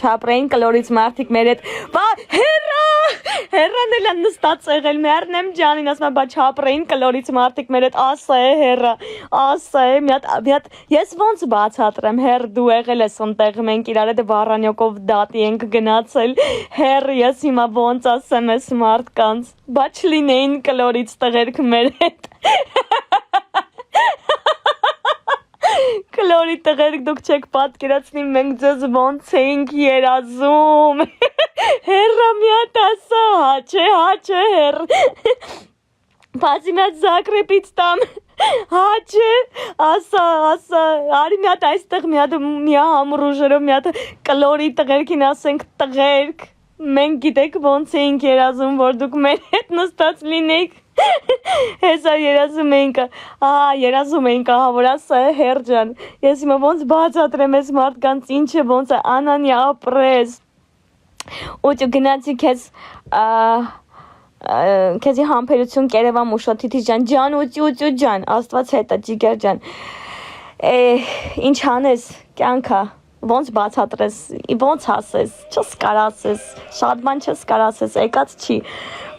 չապրեին կլորից մարդիկ մեր հետ, բա հերան էլ են նստած եղել, մերնեմ ջանին, ասում եմ, բա չապրեին կլորից մարդիկ մեր հետ, ասա է հերա, ասա է, մի հատ, ես ոնց բացատրեմ, հեր դու եղել ես ընտեղ, մենք իրար հետ վառանյոկով դատի ենք գնացել, հեր ես հիմա ոնց ասեմ ես մարդկանց, բա չլինեին կլորից տղերք մեր հետ, Կլորի տղերք դուք չեք պատկերացնի, մենք ձեզ ոնց էինք երազում, հերրա մի հատ ասա, հաչ է հեր, բացի մի հատ Զագրեբից տամ, հաչ է, ասա, արի մի հատ այստեղ մի հատ համրուժերով մի հատ կլորի տղերքին ասենք տղերք, մենք գիտեք ոնց էինք երազում, որ դուք մեր հետ նստած լինեիք, Հեսա երազում էինք, որ ասա է հեր ջան, ես հիմա ոնց բացատրեմ ես մարդկանց ինչ է ոնց է անանյա ապրես, ու գնացի քեզի համբերություն կերևամ ուշոթիթի ջան ու ջան, աստված հետա ջիգեր ջան, ինչ անես, կյանքա, ոնց բացատրես, ոնց ասես, չս կարասես, շատ բան չս կարասես, եկած չի,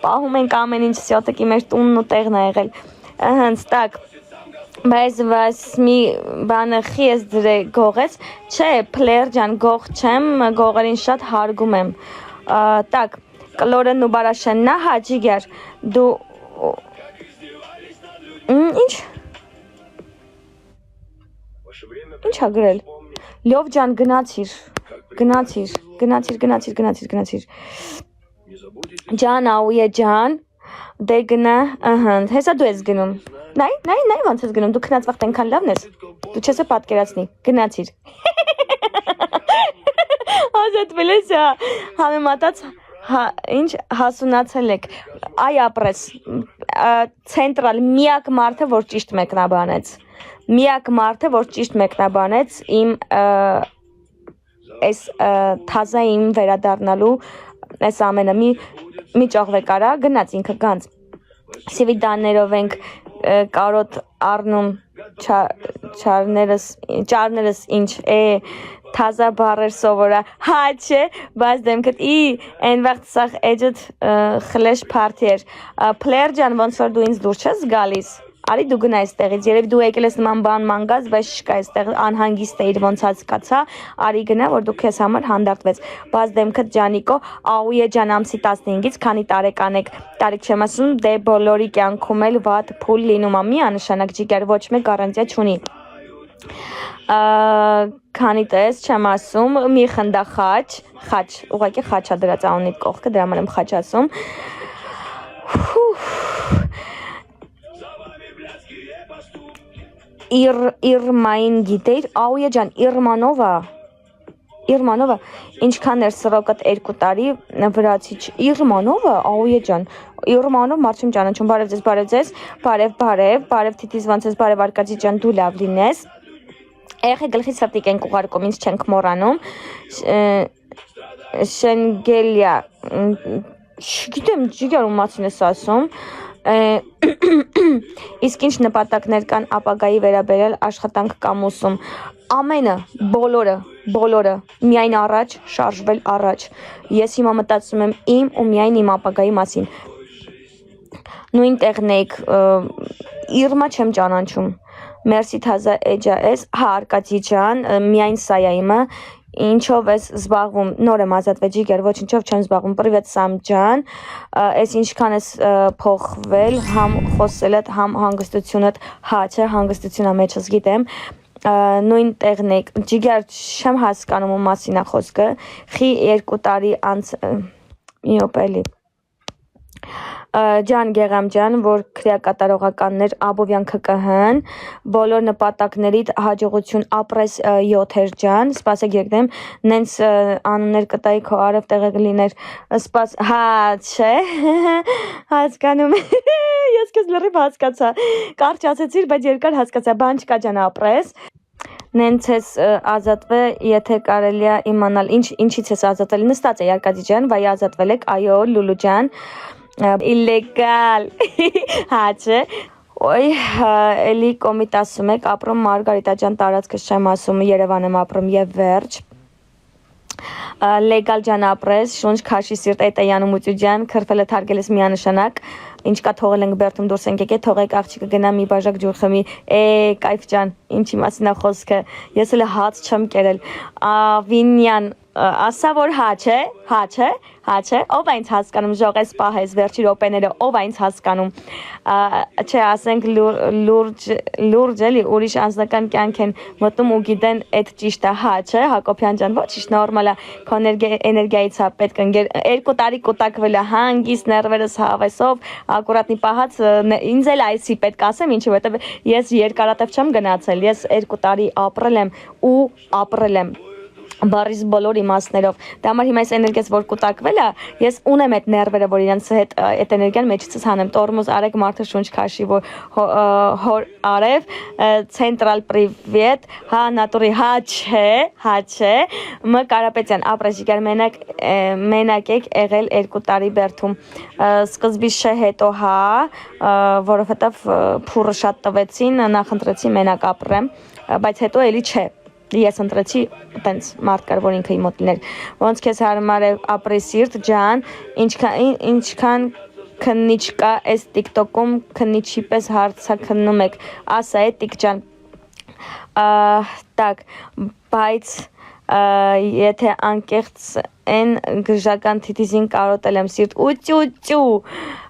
պահում ենք ամեն ինչ սյոտակի մեր տունն ու տեղն է եղել, հենց տակ, բայց մի բանը խի ես դրե գողեց, չէ, պլեր ջան, գող չեմ, գողերին շատ հարգում եմ, տակ, կլորեն ու բարաշեննա հաջիգեր, դու, ինչ ա գրել, լյով ջան գնացիր, ջան աուե ջան, դե գնա, հեսա դու ես գնում, նայ ոնց ես գնում, դու քնած վաղտ ենքան լավն ես, դու չես է պատկերացնի, գնացիր, ազատվել ես համեմատած, ինչ հասունացել եք, այ ապրես, ցենտրալ միակ մարդը, որ ճիշտ մեկնաբանեց, իմ այս թազա իմ վերադառնալու այս ամենը մի ճողվեք արա, գնաց ինքը գանց, սիվիդաններով ենք կարոտ առնում ճարներս ինչ թազա բարեր սովորա, հաչ է, բայց դեմքդ են վաղտ սաղ էջդ խլեշ պարդի էր, պլեր ջան ոնց որ դու ինձ դուր չես գալիս, արի դու գնա այստեղից, երևի դու եկել ես նման բան մանգած, բայց չկա այստեղ անհանգիստ էիր ոնց հասկացա, արի գնա, որ դու քեզ համար հանդարտվեց, բայց դեմքդ ջանիկո, աուե ջան ամսի 15-ից, քանի տարեկան եք, տարիք չեմ ասում, դե բոլորի կյանքում էլ վատ փուլ լինում ա, մի անշանակ ջիգեր, ոչ մեկ գարանտիա չունի, քանի տես չեմ ասում, մի խնդա խաչ, ուղղակի խաչա դրած անունիդ կողքը, դրա համար եմ խաչ ասում, Իրմային գիտեիր, աուե ջան, Իրմանովա, ինչքան էր սրոկդ 2 տարի վրացիչ, Իրմանովա, աուե ջան, Իրմանով մարդ չեմ ճանաչում, բարև ձեզ, բարև թիթիզ ոնց ես, բարև Արկադի ջան, դու լավ լինես, Եղե գլխի սրտիկ ենք ուղարկում, ինձ չենք մոռանում, Շենգելյա, չգիտեմ, ջիգար ումացին ես ասում, իսկ ինչ նպատակներ կան ապագայի վերաբերել աշխատանք կամ ուսում, ամենը, բոլորը, միայն առաջ, շարժվել առաջ, ես հիմա մտածում եմ իմ ու միայն իմ ապագայի մասին, նույն տեղն էիք, Իրմա չեմ ճանաչում, մերսի թազա էջա ես, Արկադի ջան, միայն սա է իմը, ինչով ես զբաղվում, նոր եմ ազատվել ջիգեր, ոչինչով չեմ զբաղվում, պրիվետ Սամ ջան, ես ինչքան ես փոխվել, համ խոսելդ, համ հանգստությունդ, հաչ է, հանգստությունա մեջս գիտեմ, նույն տեղն եք, ջիգեր չեմ հասկանում ու մասին է խոսքը, խի 2 տարի անց, միոպ էլի, ջան Գեղամ ջան, որ քրեակատարողականներ Աբովյան ԿԿՀ-ն, բոլոր նպատակներիդ հաջողություն ապրես 7 ջան, սպասեք եկնեմ, նենց անուններ կտայի քո արև տեղը կլիներ, չէ, հասկանում, ես քեզ լրիվ հասկացա, կարճ ասեցիր, բայց երկար հասկացա, բան չկա ջան ապրես, նենց ես ազատվե, եթե կարելի է իմանալ, ինչից ես ազատվել, նստած է Արկադի ջան, վայ ազատվել եք, այո, Լուլու ջան, իլեգալ, հաչ է, ոյ, էլի կոմիտ ասում եք, ապրում Մարգարիտա ջան տարածքս չեմ ասում, Երևան եմ ապրում և վերջ, Լեգալ ջան ապրես, շունչ քաշի սիրտ էտեյանում ուծուջան, քրֆելը թարգելես միանշանակ, ինչ կա թողել ենք բերտում դուրս ենք եկե, թողեք աղջիկը գնա մի բաժակ ջուր խմի, կայֆ ջան, ինչի մասին է խոսքը, ես էլ հաց չեմ կերել, Վինյան, ասա որ հաչ է, ով է ինձ հասկանում, ժողես պահես, վերջի րոպեները, ով է ինձ հասկանում, չէ, ասենք լուրջ էլի, ուրիշ անձնական կյանք են մտնում ու գիտեն այդ ճիշտ է հաչ է, Հակոբյան ջան, ոչինչ նորմալ է, քո էներգիայից է պետք ընկեր, 2 տարի կուտակվել է հանգիստ ներվերս հավեսով, ակուրատնի պահած, ինձ էլ այսի պետք ասեմ, ինչի, որովհետև ես երկարատև չեմ գնացել, ես 2 տարի ապրել եմ ու ապրել եմ բարիս բոլոր իմաստներով, դա համար հիմա այս էներգիաս որ կուտակվել է, ես ունեմ այդ ներվերը, որ իրենց հետ այդ էներգիան մեջիցս հանեմ, տորմոզ արեք մարդը շունչ քաշի, որ հոր արև, ցենտրալ պրիվետ, հա նատուրի հա չէ, Մ Կարապետյան, ապրեժիկար մենակ եք եղել 2 տարի բերթում, սկզբից չէ հետո հա, որովհետև փուրը շատ տվեցին, նախընտրեցի մենակ ապրեմ, բայց հետո էլի չէ Ես ընտրեցի տենց մարդ կար, որ ինքը իմ մոտ լիներ, ոնց քեզ հարմար է ապրի սիրտ ջան, ինչքան քննիչ կա այս TikTok-ում, քննիչի պես հարցա քննում եք, ասա է տիկ ջան, տակ, բայց եթե անկեղծ են գժական թիթիզին կարոտել եմ սիրտ ու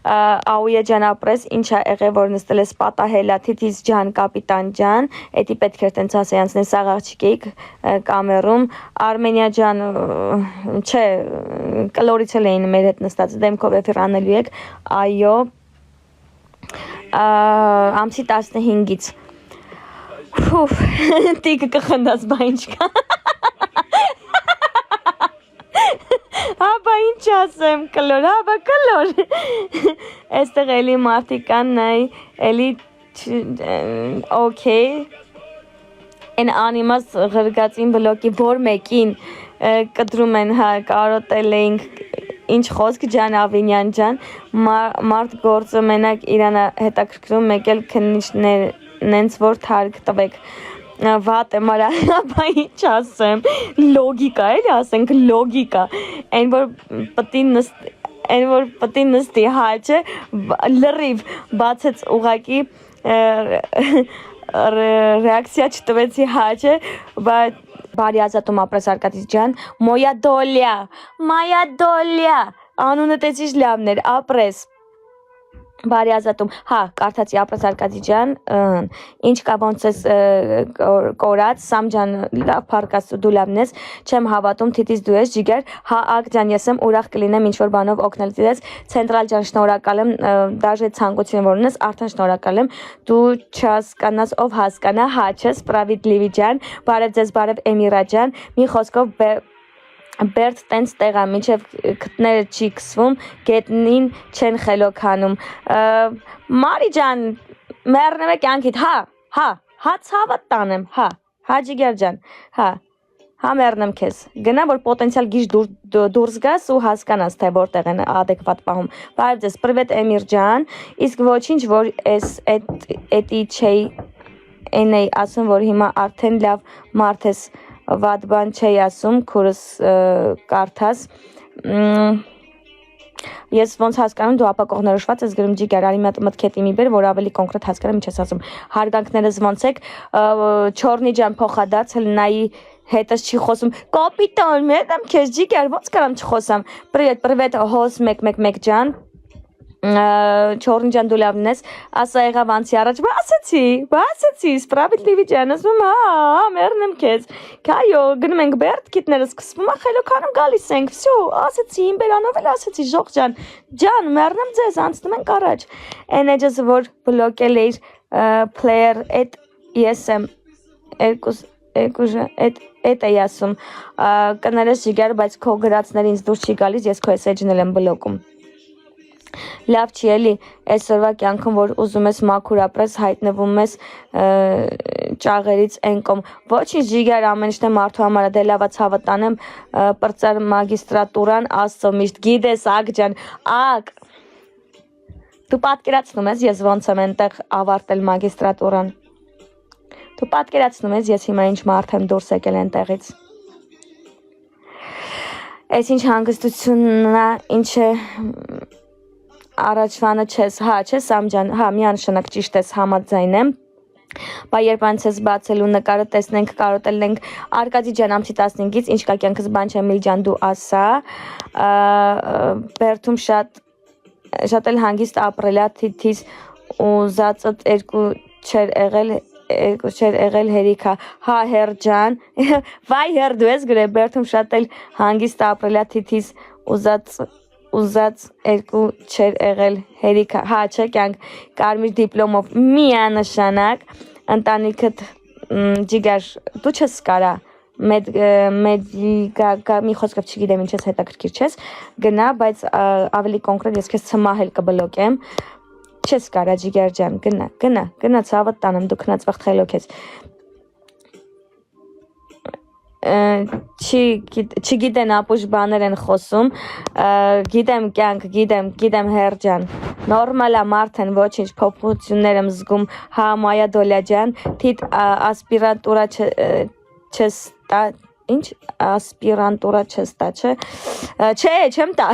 աուե ջան ապրես ինչ է եղել որ նստել ես պատահելա թիթիզ ջան կապիտան ջան էդի պետք էր տենց ասեյանցնել սաղ աղջիկեիք կամերում Արմենիա ջան չէ կլորից էլ էին մեր հետ նստած դեմքով էֆիր անելու եք այո ամսի 15-ից տիկը կխնդաս բա ինչ կա Հաբա ինչ ասեմ կլոր, հաբա կլոր Այստեղ էլի մարդիկան նայ, էլի օքեյ Են անիմաս ղրգացին բլոկի որ մեկին կտրում են հա կարոտել էինք ինչ խոսք ջան Ավինյան ջան մարդ գործը մենակ իրանը հետաքրքրում մեկ էլ քննիչներ նենց որ թարգ տվեք Վատ եմ արա, բա ինչ ասեմ, լոգիկա էլի ասենք լոգիկա, այն որ պտի նստի հաչը լրիվ բացեց ուղակի ռեակցիա չտվեցի հաչը, բայց բարի ազատում ապրես Արկադիս ջան, մոյա դոլյա, անունը տեսիշ լավներ, ապրես Բարի ազատում, հա, կարդացի ապրես Արկադի ջան, ինչ կա ոնց ես կորած, Սամ ջան, լավ պարկաս դու լավն ես, չեմ հավատում, թիտից դու ես, ջիգեր, հա, ակ ջան, ես եմ ուրախ կլինեմ ինչ-որ բանով օգնել դիպես, Ցենտրալ ջան, շնորհակալ եմ, դաժե ցանկություն որ ունես, արդեն շնորհակալ եմ, դու չհասկանաս, ով հասկանա, հա, չես, Սպրավիդլիվի ջան, բարև ձեզ, բարև Էմիրա ջան, մի խոսքով Բերտ տենց տեղա, մինչև կտները չի կսվում, գետնին չեն խելոքանում, Մարի ջան, մերնեմ է կյանքիտ, հա ծավատ տանեմ, հա ջիգեր ջան, հա մերնեմ կեզ, գնա որ պոտենցիալ գիշ դուրս գաս ու հասկանաս, թե որտեղ են ադեկվատ պահում, բարև ձեզ, պրվետ Էմիր ջան, իսկ ոչինչ, որ էտի չեի են էի ասում, որ հիմա արդեն լավ մարդ ես Վատ բան չի ասում, քուրս կարդաս, ես ոնց հասկանում դու ապակողներոշված ես գրում ջիգար, արի մտքետ իմի բեր, որ ավելի կոնկրետ հասկանամ ինչ ես ասում, հարգանքներս ոնց եք, չորնի ջան փոխադարձ, հլնայի հետս չի խոսում, կապիտան, մետամ քեզ ջիգար, ոնց կարամ չխոսամ, պրվետ հոս 111 ջան, Չորնի ջան դու լավն ես, ասա եղավ անցի առաջ, բասեցի, սպրավիդլիվի ջան, ասում մերնեմ կեզ, կայո, գնում ենք բերդ, կիտները սկսվում, խելոքանում գալիս ենք, վսյո, ասեցի, իմ բերանով էլ ասեցի, ժող ջան, մերնեմ ձեզ, անցնում ենք առաջ, են էջս, որ բլոկել էիր, player, էդ ես եմ, էդ էի ասում, կներես ջիգար, բայց քո գրացներ ինձ դուր չի գալիս, ես քո էսեջն էլ եմ բլոկում Լավ չի էլի, այսօրվա կյանքում, որ ուզում ես մաքուր ապրես, հայտնվում ես ճաղերից ենկոմ, ոչինչ ջիգար ամեն ինչն է մարդու համար դե լավա ցավը տանեմ, պրծար մագիստրատուրան, աստծո միշտ գիտես, ակ ջան, ակ, դու պատկերացնում ես, ես ոնց եմ ենտեղ ավարտել մագիստրատուրան, դու պատկերացնում ես, ես հիմա ինչ մարդ եմ դուրս եկել ենտեղից, Այս ինչ հանգստությունն է, ինչ է առաջվանը չես, չես Սամջան, միանշանակ ճիշտ ես համաձայն եմ։ Բա երբ անցես բացելու նկարը տեսնենք կարոտել ենք Արկադի ջան ամսի 15-ից ինչ կա կյանքս բան չեմ Միլջան դու ասա Բերդում շատ էլ հանգիստ ապրելա թիթիզ ուզածդ երկու չէր եղել հերիքա հա հեր ջան վայ հեր դու ես գրե Բերդում շատ էլ հանգիստ ապրելա թիթիզ ուզած երկու չէր եղել հերիքա հա չէ կյանք կարմիր դիպլոմով միանշանակ ընտանիքդ ջիգար դու չես կարա մեդիկա մի խոսքով չգիտեմ ինչ ես հետաքրքիր չես գնա բայց ավելի կոնկրետ ես քեզ ցմահել կբլոկեմ չես կարա ջիգար ջան գնա ցավդ տանեմ դու քնած վաղ խելոք ես չգիտեն ապուշ բաներ են խոսում գիտեմ կյանք գիտեմ հեր ջան նորմալ է մարդ են ոչինչ փոփոխություններ եմ զգում հա Մայա Դոլյա ջան թիթ ասպիրանտուրա չես տա ինչ ասպիրանտուրա չես տա չէ չեմ տա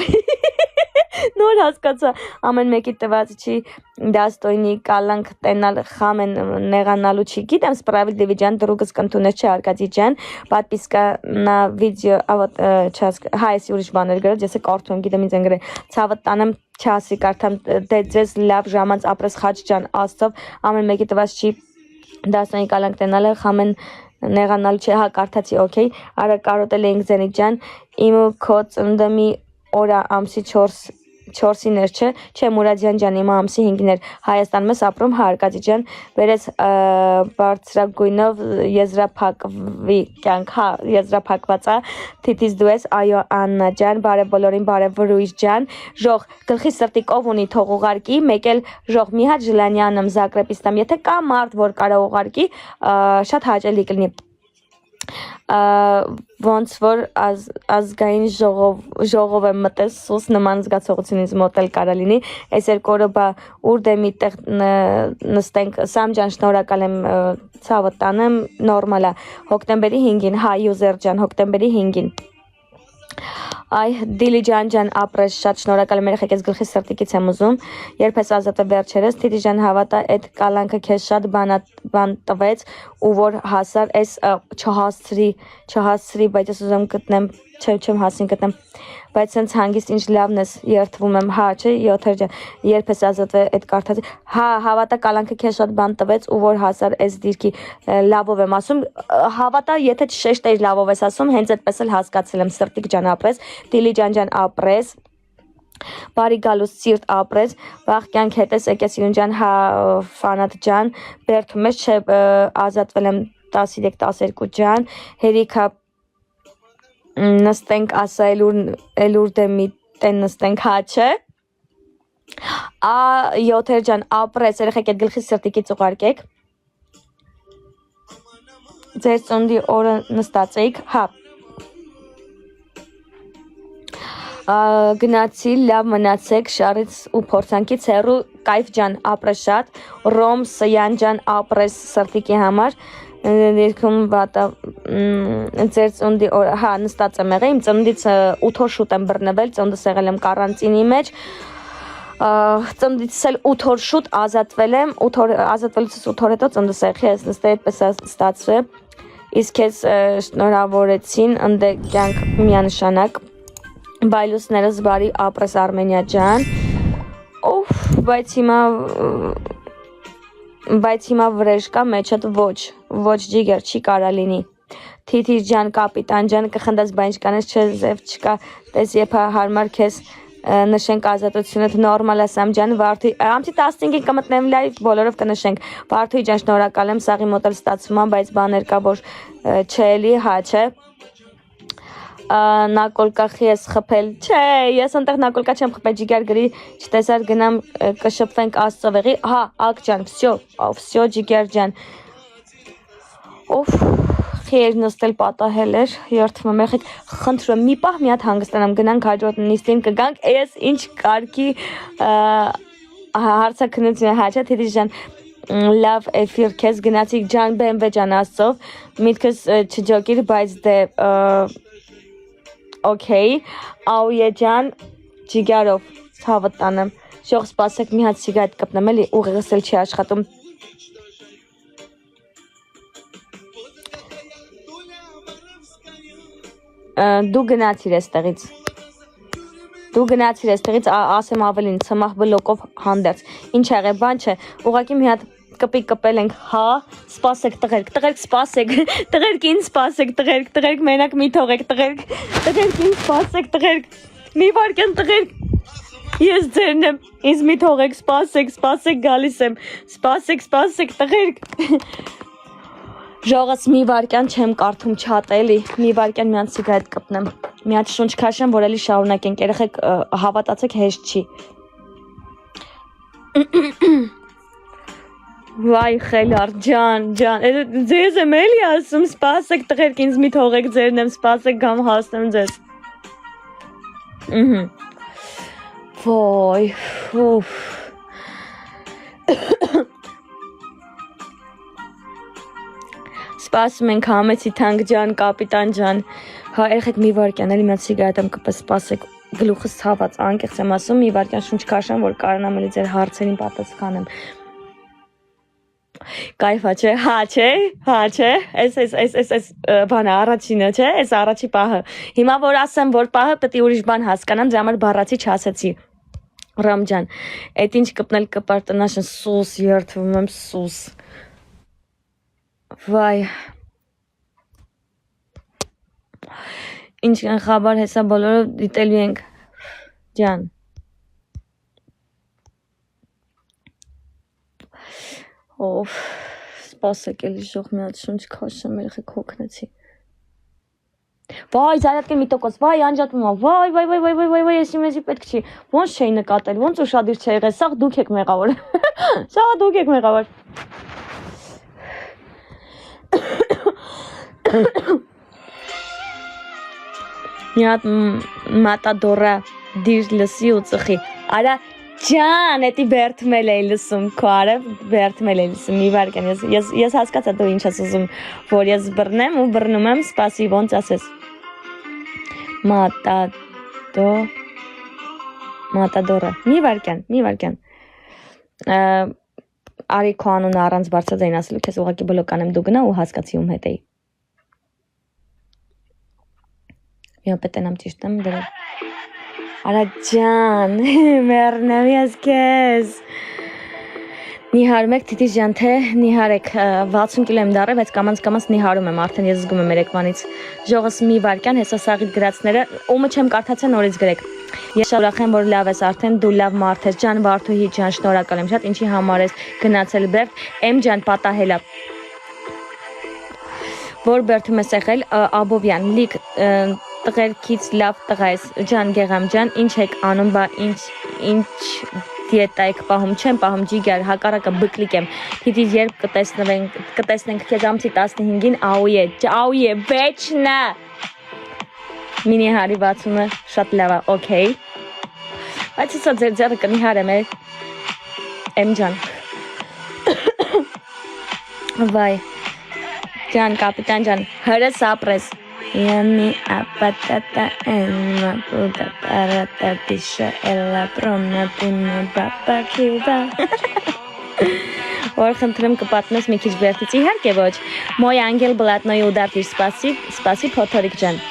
նոր հասկացա ամեն մեկի տված չի դաստոյնի կալանք տենալ խամեն նեղանալու չի գիտեմ սպրավիլդիվի ջան դրուգս կընդունես չէ Արկադի ջան պատպիսկա նա վիդեո ավտ չաս հայ էսի ուրիշ բաներ գրել ես կարդում գիտեմ ինձ են գրել ցավդ տանեմ չասի կարդամ դե ձեզ լավ ժամանց ապրես խաչ ջան աստով ամեն մեկի տված չի դաստոյնի կալանք տենալը խամեն նեղանալու չի հա կարդացի օքեյ արա կարոտել էինք ձենիկ ջան իմ քո ծնդմի օրա ամսի 4-ին էր չէ Մուրադյան ջան իմ ամսի 5-ին էր Հայաստանում ես ապրում հա Արկադի ջան վերես բարձրագույնով եզրափակվի կյանք հա եզրափակված է թիթիզ դու ես այո Աննա ջան բարև բոլորին բարև Վրույժ ջան ժող գլխի սրտի կով ունի թող ուղարկի մեկ էլ ժող մի հատ Ժլանյանım Զագրեբից տամ եթե կա մարդ որ կարա ուղարկի շատ հաճելի կլինի ոնց որ ազգային ժողով եմ մտել սուս նման զգացողություն ինձ մոտ էլ կարա լինի այս երկու օրը բա ուր դեմի տեղ նստենք Սամ ջան շնորհակալ եմ ցավը տանեմ նորմալ է հոկտեմբերի 5-ին հա յուզեր ջան հոկտեմբերի 5-ին Այ Դիլի ջան ապրես շատ շնորհակալ եմ երեխեք ես գլխի սրտիկից եմ ուզում երբ ես ազատը վերջերս Թիթի ջան հավատա այդ կալանքը քեզ շատ բան տվեց ու որ հասար այս չհասցրի բայց ես ուզում գտնեմ չեմ հասին գտնեմ բայց sense հանգիստ ինչ լավն ես երթվում եմ հա չէ 7 ջան երբ ես ազատվել այդ կարդացի հա հավատա կալանքը քեզ շատ բան տվեց ու որ հասար այս դիրքի լավով եմ ասում հավատա եթե շեշտեր լավով ես ասում հենց այդպես էլ հասկացել եմ սրտիկ ջան ապրես Դիլի ջան ապրես բարի գալուս սիրտ ապրես վաղ կյանք հետես եկես Իրուն ջան հա ֆանատ ջան բերդում ես չէ ազատվել եմ 13-12 ջան հերիքա նստենք ասա էլուր դեմի տեն նստենք հա չէ 7 ջան ապրես երեխեք այդ գլխի սրտիկից ուղարկեք ձեր ծննդի օրը նստած էիք հա գնացի լավ մնացեք շարից ու փորձանքից հեռու կայֆ ջան ապրես շատ Ռոմ Սյան ջան ապրես սրտիկի համար Ներքում վատա ձեր ծննդի օրը հա նստած եմ եղել իմ ծննդից 8 օր շուտ եմ բռնվել ծննդս եղել եմ կարանտինի մեջ ծննդից էլ 8 օր շուտ ազատվել եմ ազատվելուց 8 օր հետո ծննդս եղել ես նստել այդպես ստացվել իսկ ես շնորհավորեցին ընդ կյանք միանշանակ բայլուսներս բարի ապրես Արմենիա ջան բայց հիմա վրեժ կա մեջդ ոչ ջիգեր չի կարա լինի Թիթի ջան կապիտան ջան կխնդաս բան չկանես չէ ձև չկա տես եփա հարմար քեզ նշենք ազատությունդ նորմալ է Սամ ջան Վարդուի ամսի 15-ին կմտնեմ լայվ բոլորով կնշենք Վարդուի ջան շնորհակալ եմ սաղի մոտ էլ ստացվում է բայց բաներ կա որ չէ էլի հա չէ Նակոլկախի ես խփել չէ ես այնտեղ նակոլկա չեմ խփել ջիգար գրի չտեսար գնամ կշփվենք Աստծո վեղի հա ակ ջան վсё ջիգար ջան խեր նստել պատահել էր երթվում եղեք խնդրում եմ մի պահ մի հատ հանգստանամ գնանք հաջորդ նիստին կգանք ես ինչ կարգի հարցակնություն հա չէ Թիթի ջան լավ էֆիր քեզ գնացիք ջան BMW ջան Աստծով միտքս չջոկիր բայց դե Okay, Auye ջան, ջիգարով ցավը տանեմ։ Շող սպասեք մի հատ սիգարետ կպնեմ, էլի ուղիղս էլ չի աշխատում։ Դու գնացիր էստեղից։ Դու գնացիր էստեղից, ասեմ ավելին, ցմահ բլոկով հանդերձ։ Ինչ ա եղել, բան չէ։ Ուղղակի մի հատ կպի կպել ենք, հա, սպասեք տղերք սպասեք, տղերք ինձ սպասեք, տղերք մենակ մի թողեք, տղերք ինձ սպասեք, տղերք, մի վարքան տղերք, ես ձերն եմ, ինձ մի թողեք, սպասեք, գալիս եմ, սպասեք, տղերք, ժողս մի վարքան չեմ կարդում չատ էլի, մի վարքան մի հատ սիգարետ կպնեմ, մի հատ շունչ քաշեմ, որ էլի շարունակենք, երեխեք հավատացեք հեշտ չի։ Վայ խելար ջան, ձեզ եմ էլի ասում, սպասեք տղերք ինձ մի թողեք ձերն եմ, սպասեք գամ հասնեմ ձեզ։ Ոյ, ուֆ։ Սպասում ենք համեցի թանկ ջան, կապիտան ջան, հա երեխեք մի վարքյան էլի մի հատ սիգարետ եմ կպես, սպասեք, գլուխս ցաված, անկեղծ եմ ասում, մի վարքյան շունչ քաշեմ, որ կարողանամ էլի ձեր հարցերին պատասխանեմ։ Կայֆա չէ, հա չէ, այս բանը առաջինը չէ, այս առաջի պահը, հիմա որ ասեմ, որ պահը պետք է ուրիշ բան հասկանամ, դրա համար բառացի չասեցի, Ռամ ջան, այդ ինչ կպնել կպարտնաշն սուս, երդվում եմ սուս, վայ, ինչ խաբար հեսա բոլորը դիտելու ենք, ջան, Ով, սպասեք էլի ժող մի հատ շունչ քաշեմ, երեխեք հոգնեցի։ Վայ, զարյատկեն մի տոկոս, վայ, անջատվում ա, վայ, ես իմեզի պետք չի, ոնց չէի նկատել, ոնց ուշադիր չէ եղել, սաղ դուք եք մեղավոր, սաղ դուք եք մեղավոր։ Մի հատ մատադորա դիր լսի ու ծխի, արա Ջան, էտի բերթմել էի լսում, քո արև բերթմել էի լսում, մի վարքան, ես հասկացա դու ինչ ես ուզում, որ ես բռնեմ ու բռնում եմ, սպասի, ոնց ասես։ Մատադորը, մի վարքան, արի քո անունը առանց բարձրաձայն ասելու, քեզ ուղղակի բլոկ անեմ դու գնա ու հասկացի ում հետ էի։ Մի հապետենամ ճիշտ եմ դրել։ Արա ջան, մեռնեմ ես քեզ։ Նիհարում եք Տիտի ջան, թե նիհարեք 60 կիլո եմ դառել, բայց կամաց նիհարում եմ, արդեն ես զգում եմ երեկվանից։ Ժողս մի վարքան հեսա սաղիդ գրածները, ումը չեմ կարդացել նորից գրեք։ Ես ուրախ եմ, որ լավ ես արդեն, դու լավ մարդ ես, ջան Վարդուհի ջան, շնորհակալ եմ շատ, ինչի համար ես գնացել Բերդ, Էմ ջան պատահելա։ Որ Բերդում ես եղել Աբովյան, լիք տղերքից լավ տղա ես, ջան Գեղամ ջան, ինչ եք անում, բա ինչ դիետա եք պահում, չեմ պահում ջիգար, հակառակը բկլիկ եմ, հիդի երբ կտեսնենք քեզ ամսի 15-ին, աուե, վեչնա, մինի հարի 60-ը, շատ լավ է, օքեյ, բայց հսա ձեր ձերը կնիհարեմ է, եմ ջան, վայ, ջան, կապիտան ջան, հրս ապրես, Yummy apatata enma puta parata pisha ella promna punna papa kiva Որ խնդրեմ կպատնես մի քիչ վերջից իհարկե ոչ Մոյ անգել բլատնոյ ուդարտիր սպասի փոթորիկ ջան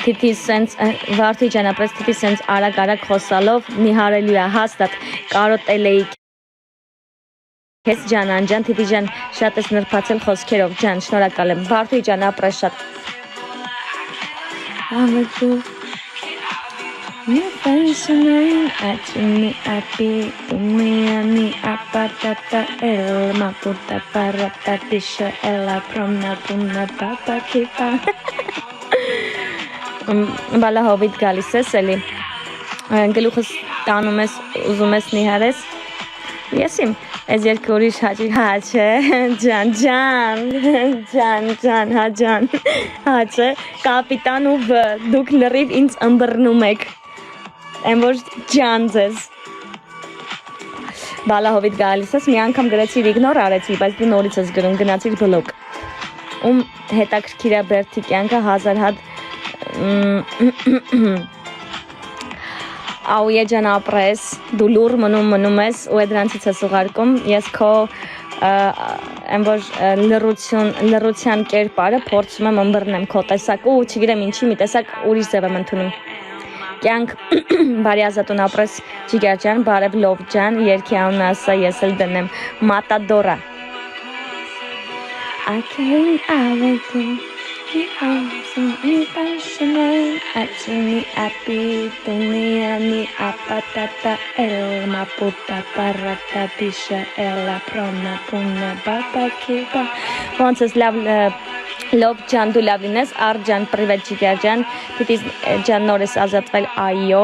Տիտի սենց Վարդի ջան ապրես տիտի սենց արագ խոսալով նիհարելու է հաստատ կարոտել էի Քեզ ջան, անջան, Տիտի ջան, շատ ես նրբացել խոսքերով, ջան, շնորհակալ եմ, Վարդուհի ջան, ապրես շատ։ Ավետու Մի ֆանշնային աչինի ապի Ումիանի ապատատա էլ մապուտա պարատա տիշը էլա պրոմնա պուննա պապա կիպա Բալա հովիտ գալիս ես էլի Գլուխս տանում ես, ուզում ես նիհարես Ես իմ Ես երկու ուրիշ հաճի, հա չէ, ջան, հա չէ, կապիտան ու վ, դուք լրիվ ինձ ըմբռնում եք, եմ որ ջան ձեզ, բալա հովիտ գալիս ես, մի անգամ գրեցիր իգնոր արեցի, բայց դու նորից ես գրում, գնացիր բլոկ, հետաքրքիր է Բերդի կյանքը 1000 հատ Աուե ջան ապրես, դու լուր մնում ես ու դրանցից ես ուղարկում, ես քո եմ որ լռության կերպարը փորձում եմ ըմբռնեմ քո տեսակը ու չգիտեմ ինչի մի տեսակ ուրիշ ձև եմ ընդունում։ Կյանք բարի ազատուն ապրես ջիգար ջան, բարև լով ջան, երկի անունը ասա ես էլ դնեմ Մատադորա։ I came out to you me passionate actually happy dunia ni apatata el maputa parata bisha ela prona puna baba kiba once is love ջան դու լավ լինես Արձան պրիվետ ջիգար ջան պիտի ջան նորից ազատվել այո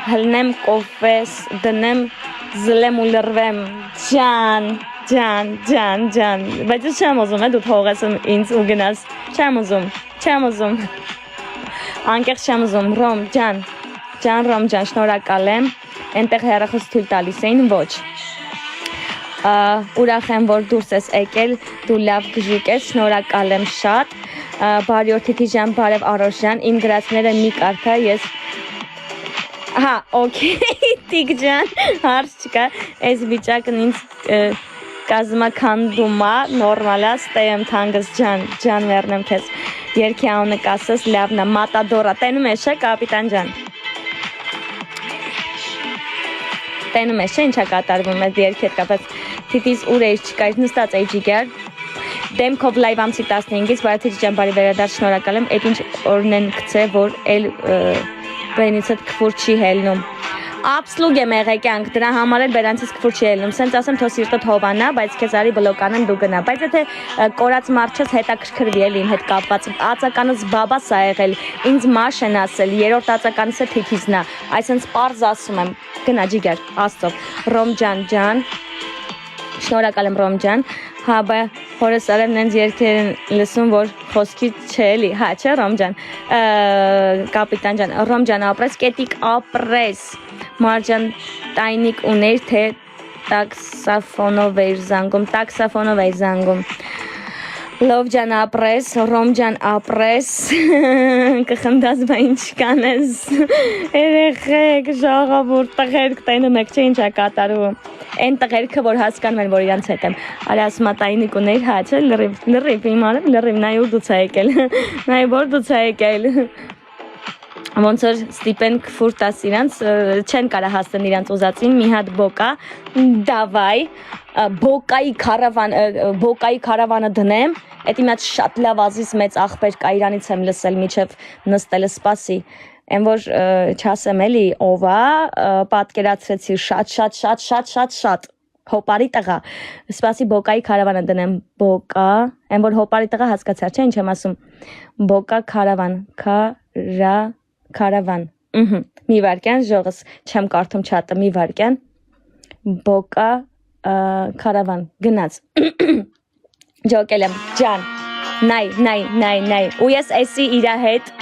հլնեմ կոֆես դնեմ զլեմ ու լրվեմ ջան բայց ես չեմ ուզում դու թողես ինձ ու գնաս չեմ ուզում անկեղծ չեմ ուզում Ռոմ ջան շնորհակալ եմ այնտեղ հեռախոս թույլ տալիս էին ոչ ուրախ եմ որ դուրս ես եկել դու լավ գժիկ ես շնորհակալ եմ շատ բարի օր Թիթի ջան բարև Արոշ ջան իմ գրածները մի կարդա ես հա օքեյ Տիկ ջան հարց չկա այս վիճակն ինձ կազմականդում է նորմալ է ստեմ թանգս ջան մեռնեմ քեզ երկի անունը կասես լավն է Մատադորա տենում ես չէ կապիտան ջան տենում ես չէ ինչա կատարվում է երկի հետ կապած Թիթիս ուր էի չկայր նստած էի ջիգար դեմքով լայվ ամսի 15-ից բարի Թիթի ջան բարի վերադարձ շնորհակալ եմ այդ ինչ օրն են գցե որ էլ բենից հետ քֆուր չի հելնում Absolut եմ եղել կյանք դրա համար էլ բերանցից քֆուր չի ելնում սենց ասեմ թո սիրտը թովանա բայց քեզ արի բլոկանեմ դու գնա բայց եթե կորած մարդ չես հետաքրքրվի էլ իմ հետ կապված ածականս բաբաս ա եղել ինձ մաշ են ասել երրորդ ածականս է Թիթիզն է այսինքն պարզ ասում եմ գնա ջիգար աստծո Ռոմ ջան շնորհակալ եմ Ռոմ ջան հա բա հորս արեմ նենց երկեր լսում որ խոսքի չէ էլի հա չէ Ռոմ ջան կապիտան ջան Ռոմ ջան ապրես կետիկ ապրես Մարջան տայնիկ ուներ թե տաքսաֆոնով էր զանգում Լով ջան ապրես Ռոմ ջան ապրես կխնդաս բա ինչ կանես երեխեք ժողովուրդ տղերք տենում եք չէ ինչա կատարում Այն տղերքը որ հասկանում են որ իրանց հետ եմ արի ասում տայնիկ ուներ հա չէ լրիվ իմ արեմ լրիվ նայ որ դուց եկել Ոնց որ ստիպեն քֆուր տաս իրանց չեն կարա հասնեն իրանց ուզածին մի հատ բոկա դավայ բոկայի քարավանը դնեմ էդ իմ հատ շատ լավ ազիս մեծ աղբեր կա իրանից եմ լսել միջև նստելը սպասի Այն որ չասեմ էլի ով է պատկերացրեցի շատ հոպարի տղա սպասի բոկայի քարավանը դնեմ բոկա այն որ հոպարի տղա հասկացար չէ ինչ եմ ասում բոկա քարավան մի վարքյան ժողս չեմ կարդում չատը մի վարքյան բոկա քարավան գնաց ջոկել եմ ջան նայ ու ես էսի իրա հետ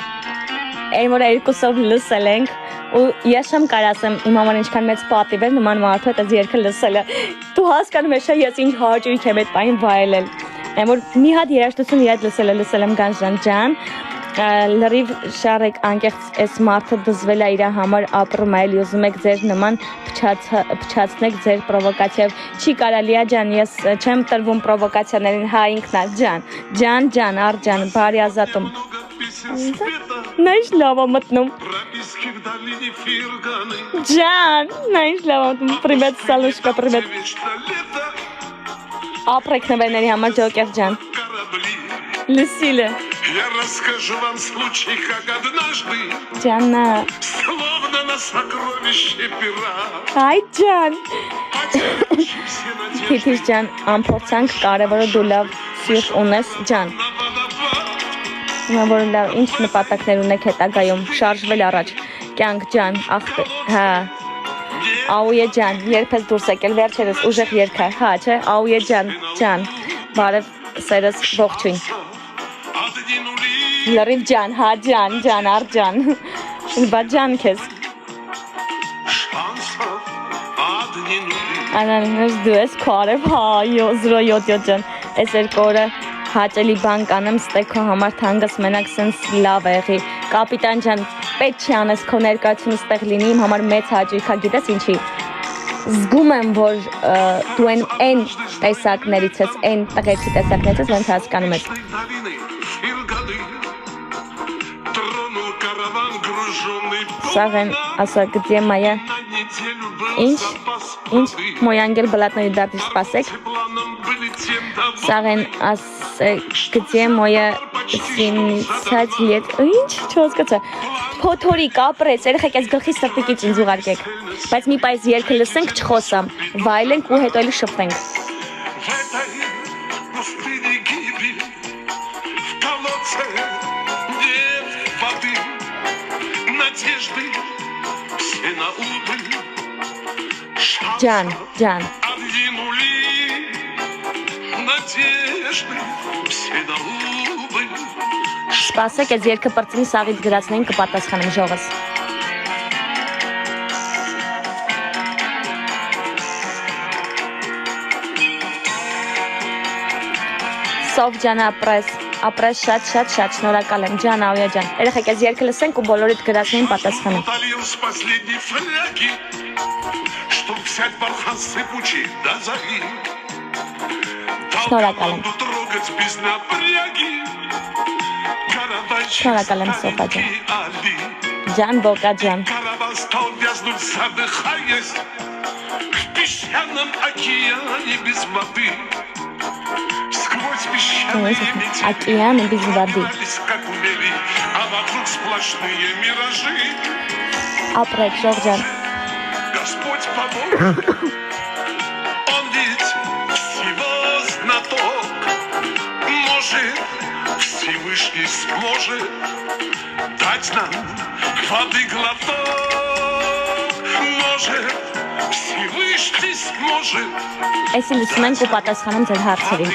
Այն որ երկուսով լսել ենք ու ես չեմ կարող ասեմ իմ համար ինչքան մեծ պատիվ էր նման մարդու հետ այս երգը լսելը դու հասկանում ես ինչ հաճույք եմ այդ պահին վայելել այն որ մի հատ երաժշտություն իր հետ լսել եմ Գանժան ջան լրիվ շարեք անկեղծ այս մարդը դզվել է իր համար ապրում է էլի ուզում եք ձեր նման փչացնեք ձեր պրովոկացիայով չի կարելի է ջան ես չեմ տրվում պրովոկացիաներին հա ինքնա ջան Արձան բարի ազատում Նայ լավ մտնում Ջան նայ լավ մտնում Պրիվետ Սալուշկա պրիվետ Ապրեք նվերների համար ջոկեր ջան Լսիլը Я расскажу вам случай, как однажды Ջանա Словно на сокровище пера Այ ջան Թիթիս ջան ամփորձանք կարևորը դու լավ սիրտ ունես ջան Որ լավ ինչ նպատակներ ունեք հետագայում շարժվել առաջ կյանք ջան հա Աուե ջան երբ ես դուրս եկել վերջերս ուժեղ երգա հա չէ Աուե ջան բարև սերս ողջույն Լրիվ ջան հա ջան Արձան բա ջան քեզ Անանես դու ես քարև հա 077 ջան այս երկու օրը հաճելի բան կանեմ ստեքո համար թանգս մենակ սենց լավ եղի Կապիտան ջան, պետք չի անես քո ներկայությունը ստեղ լինի, իմ համար մեծ հաճույք է, գիտես ինչի։ Զգում եմ, որ դու այն տեսակներից ես, այն տղերքի տեսակներից ես, ոնց հասկանում ես։ Սաղ են, ասա, գտի մայա, ինչ, մոյ անգել բլատնոյի դարդի սպասեք, սաղ են, գտի մոյը սինիցած ետ, ինչ, չոսկացա, փոթորիկ ապրեց, երեխեք ես գլխի սրտիկից ինձ ուղարկեք, բայց մի պայս երկը լսենք չխոսամ, վայլենք ու հետո էլի շփվենք։ Ջան, սպասեք ես երկը պրծնի սաղիտ գրացնեին կպատասխանեմ ժողս։ Սով ջան ապրես շատ շնորհակալ եմ ջան Աույա ջան։ Երեխեք ես երկը լսենք ու բոլորիդ գրացնեին պատասխանեմ։ Շնորհակալ եմ։ Շնորհակալ եմ Սոֆա ջան։ Ջան Բոկա ջան։ Океаны без воды. Апрек, Жоржан. Господь помог. Он ведь всего знаток. Может, Всевышний сможет дать нам воды глоток. Может, Всевышний сможет. Այսի լսում ենք ու պատասխանում ձեր հարցերին։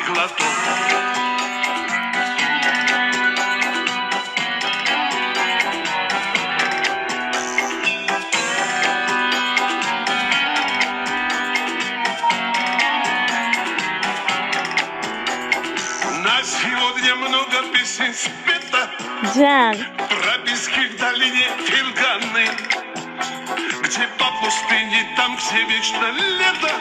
На сегодня много песен спето. Ջան, Прописки в долине Филганы. Где по пустыне, там где вечно лето.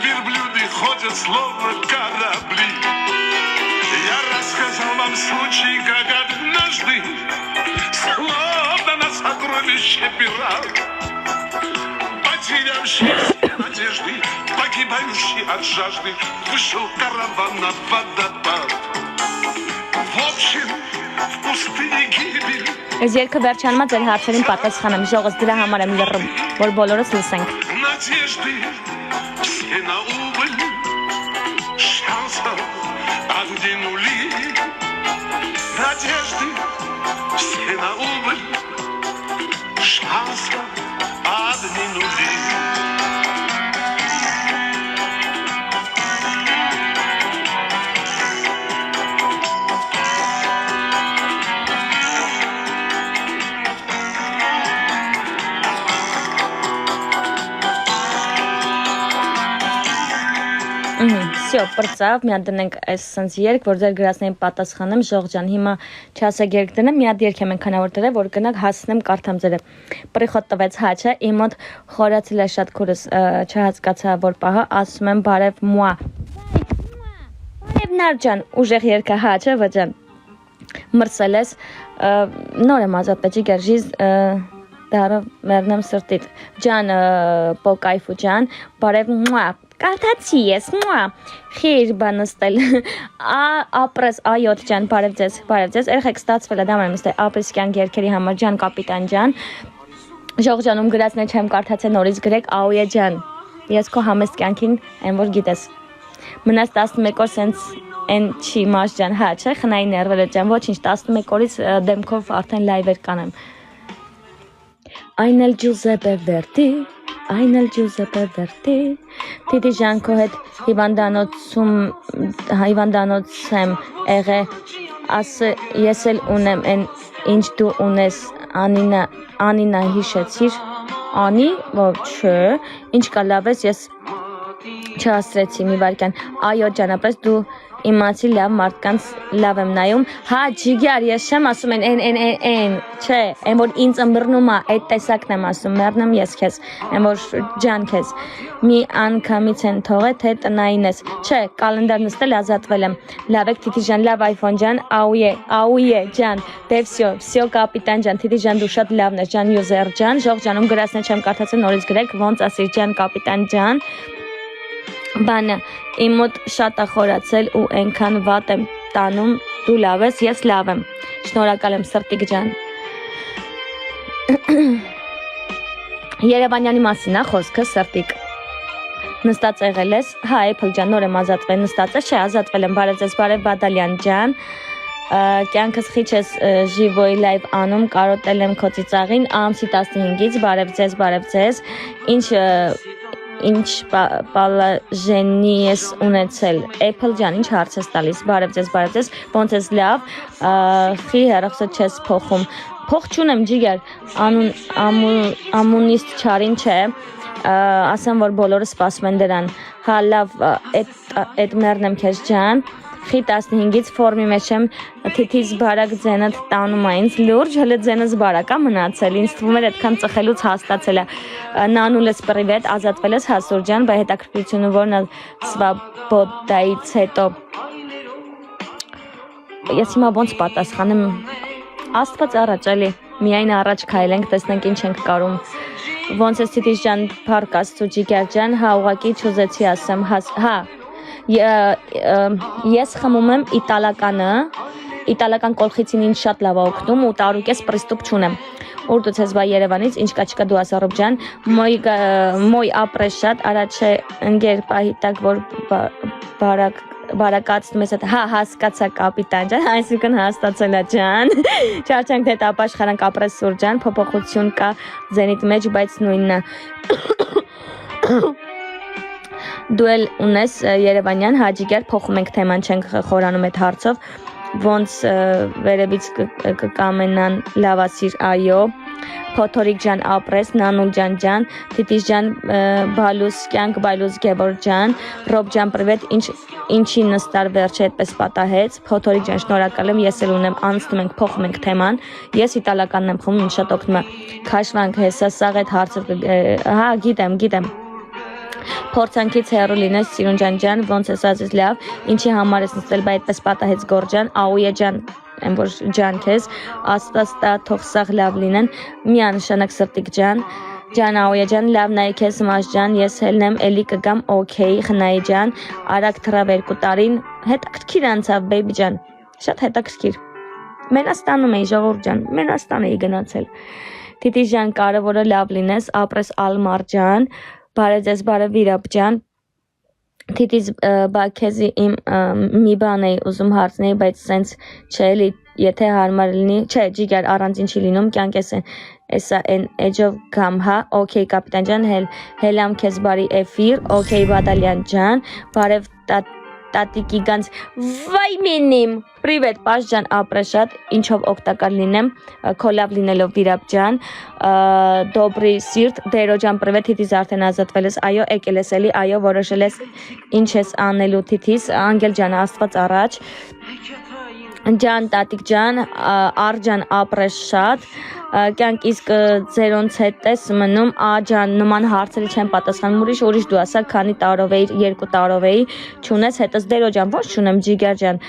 Верблюды ходят словно корабли. Я рассказал вам случай, как однажды, словно на сокровище пират, потерявший надежды, погибающий от жажды, вышел караван на водопад. В общем, в пустыне гибель. Ես երկը վերջանումա ձեր հարցերին պատասխանեմ, ժողս դրա համար եմ լռում, որ բոլորս լսենք։ Надежды все на убыль, шансов одни нули. Надежды все на убыль, шансов одни нули. Всё, պրծավ, մի հատ դնենք այս սենց երկ, որ ձեր գրասներին պատասխանեմ, Ժող ջան, հիմա չասեք երկ դնեմ, մի հատ երկ եմ ենքանավոր դրել, որ գնակ հասնեմ կարդամ ձերը։ Պրիխոտ տվեց հաչը, իմ մոտ խորացել է շատ քուրս չհասկացա, որ պահը, ասում եմ բարև մուա։ Բարև նար ջան, ուժեղ երկը հաչը, վջան։ Մրսել ես, նոր եմ ազատ պեջի գերժիզ, դարը մերնեմ սրտիտ։ Ջան, պոկայֆու ջան, բարև մուա։ Կարդացի ես, խիր բանստել, ապրես այոտ ջան, բարև ձեզ, երեխեք ստացվել է, դամ եմ իստե ապրիսկյան գերքերի համար ջան, կապիտան ջան, Ժող ջանում գրացն է չեմ կարդացել նորից գրեք, Աույա ջան, ես քո համեստ կյանքին եմ որ գիտես, մնաց 11 օր սենց են չի մաշ ջան, հա չէ, խնայի ներվերը ջան, ոչինչ 11 օրից դեմքով արդեն լայվեր կանեմ, այն էլ Ջուզեպե Վերդի, Տիտի ջան քո հետ հիվանդանոց եմ եղե, ասը ես էլ ունեմ են ինչ դու ունես, Անինա հիշեցիր, Անի, որ չէ, ինչ կա լավ ես չհասրեցի մի վարկյան, այո ջան, ապրես դու իմացի լավ մարդկանց լավ եմ նայում հա ջիգար ես չեմ ասում են չէ այն որ ինձ ըմբռնում է այդ տեսակն եմ ասում մեռնեմ ես քեզ այն որ ջան քեզ մի անգամից են թողե թե տնային ես չէ կալենդար նստել ազատվել եմ լավ եք Թիթի ջան լավ iPhone ջան ауе ջան դե всё կապիտան ջան Թիթի ջան դու շատ լավն ես ջան յուզեր ջան ժող ջանում գրասնը չեմ կարդացել նորից գրեք ոնց ասիր ջան կապիտան ջան բանը իմ մոտ շատ է խորացել ու այնքան վատ եմ տանում դու լավ ես ես լավ եմ շնորհակալ եմ սրտիկ ջան Երևանյանի մասին է խոսքը սրտիկ նստած եղել ես հա Apple ջան նոր եմ ազատվել նստած ես չէ ազատվել եմ բարև ձեզ բարև Բադալյան ջան կյանքս խիչ ես Ժիվոյի լայվ անում կարոտել եմ քո ծիծաղին ամսի 15-ից բարև ձեզ ինչ պալաժենի ես ունեցել Apple ջան ինչ հարց ես տալիս բարև ձեզ ոնց ես լավ խի հեռախոսը չես փոխում փող չունեմ ջիգար ամունիստ չարին չէ ասեմ որ բոլորը սպասում են դրան հա լավ այդ մեռնեմ քեզ ջան խի 15-ից ֆորմի մեջ եմ Թիթիս բարակ ձենդ տանում է ինձ լուրջ հələ ձենս բարակ է մնացել ինձ թվում էր այդքան ծխելուց հաստացել է նանուլես պրիվետ ազատվել ես հասուր ջան բայ հետաքրքրությունը որն է սվաբոդայից հետո ես հիմա ոնց պատասխանեմ Աստված առաջ էլի միայն առաջ քայլենք տեսնենք ինչ ենք կարում ոնց ես Թիթիս ջան փառք Աստծո ջիգար ջան հա ուղակի չուզեցի ասեմ հա ես խմում եմ իտալական կոլխիցին ինձ շատ լավ է օգնում ու տարուկես պրիստուպ չունեմ Ուրդուց ես բա Երևանից ինչ կա չկա դու ասարոբ ջան մոյ ապրես շատ առաջ ընկեր պահի տակ որ բարակացնում ես հա հասկացա կապիտան ջան այսինքն հաստացել է ջան չարչանք թե ապաշխարանք ապրես սուր ջան փոփոխություն կա ձենիդ մեջ բայց նույնն է Դու էլ ունես Երևանյան հաջիկեր փոխում ենք թեման չենք խորանում այդ հարցով ոնց վերևից կկամենան լավասիր այո Փոթորիկ ջան ապրես նանուլ ջան Թիտիս ջան բալուս կյանք բայլուս գևոր ջան Ռոբ ջան պրիվետ ինչի նստար վերջը այդպես պատահեց Փոթորիկ ջան շնորհակալ եմ ես էլ ունեմ անցնում ենք փոխում ենք թեման ես իտալականն եմ խմում ինձ շատ օգնում է քաշվանք հեսա սաղ այդ հարցը հա գիտեմ Փորձանքից հեռու լինես Սիրուն ջան ոնց ես ասես լավ ինչի համար ես նստել բայ այդպես պատահեց գորջան աուե ջան այն որ ջան քեզ աստաստա թող սաղ լավ լինեն միանշանակ սրտիկ ջան աուե ջան լավ նայ քեզ մաշ ջան ես հելնեմ էլի կգամ օքեյ խնայի ջան արագ թրավ 2 տարին հետաքրքիր անցավ բեյբի ջան շատ հետաքրքիր Մենաստանում էի ժողովուրդ ջան Մենաստան էի գնացել Թիտիս ջան կարևորը լավ լինես ապրես ալմար ջան Բարև ձեզ բարև վիրապ ջան Թիտիս բա քեզի իմ մի բան էի ուզում հարցնել բայց սենց չէ էլի եթե հարմար լինի չէ ջիգար առանց ինչի լինում կյանք էսա են էջով գամ հա օքեյ կապիտան ջան հելամ քեզ բարի էֆիր օքեյ Բադալյան ջան բարև տատիկի գանց վայ մինիմ պրիվետ պաշ ջան ապրես շատ ինչով օգտակար լինեմ քո լավ լինելով վիրապ ջան դոբրի սիրտ դերո ջան պրիվետ Թիտիս արդեն ազատվել ես այո եկել ես էլի այո որոշել ես ինչ ես անելու Թիտիս անգել ջան Աստված առաջ ջան տատիկ ջան արջան ապրես շատ կյանք իսկ ձերոնց հետ ես մնում ջան նման հարցերի չեմ պատասխանում ուրիշ դու ասա քանի տարով էի 2 տարով էի չունես հետս դերո ջան ոչ չունեմ ջիգար ջան